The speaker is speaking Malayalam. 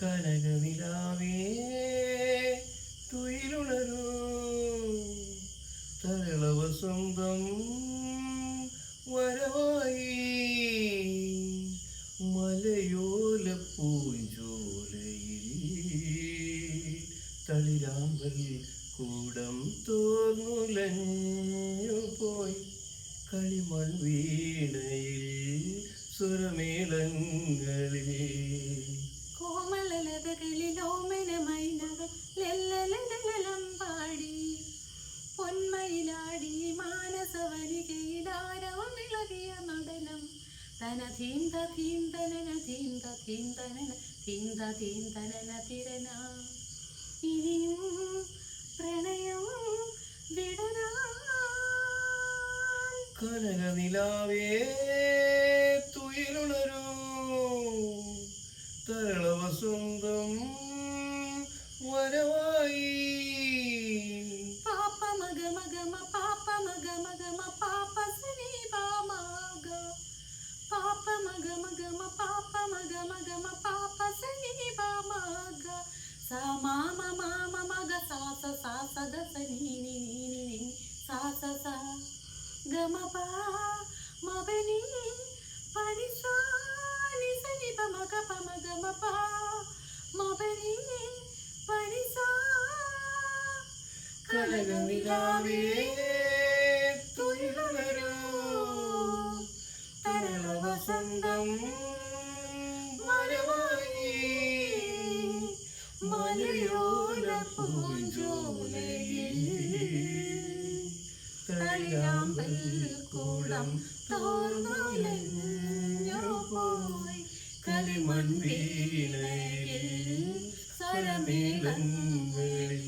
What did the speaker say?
കനകനിലാവേ തുയിലുണരൂ തരളവ സ്വന്തം വരവായി മലയോല പൂഞ്ചോലയിൽ തളിരാമ്പൽ കൂടം തോർന്നുലഞ്ഞു പോയി കളിമൺ വീണയിൽ സ്വരമേളങ്ങളിൽ പാടി പൊന്മയിലാടി മാനസവനികയിലാരവമിളകിയ നടനം തന ധീന്ത ധീന്തനന ധീന്ത ധീന്തനന ധീന്ത ധീന്തനന തിരന ഇനിയും പ്രണയം വിടരാൻ കനകനിലാവേ തുയിലുണരൂ തരളവ സ്വന്തം വരവായി പാപ്പ മഗ മഗ മ പാപ്പ മഗ മഗ മ പാപ്പ സനി പാമഗ പാപ്പ മഗ മഗ മ പാപ്പ മഗ മഗ മ പാപ്പ സനി പാമഗ സ മാമ മാമ മഗ സാ സ സാ സ ദ സ നീ നീ നീ നീ സാ സ സ ഗ മ പ മ ബ നീ പ നി സ നി സ നി പ മ ഗ പ മ ഗ മ പ മ ബ നീ പ നി സ കനകനിലാവേ തുയിലുണരൂ തരളവ സ്വന്തം വരവായി മലയോല പൂഞ്ചോലയിൽ തളിരാമ്പൽ കൂടം തോർന്നുലഞ്ഞു പോയി കളിമൺ വീണയിൽ സ്വരമേളങ്ങളിൽ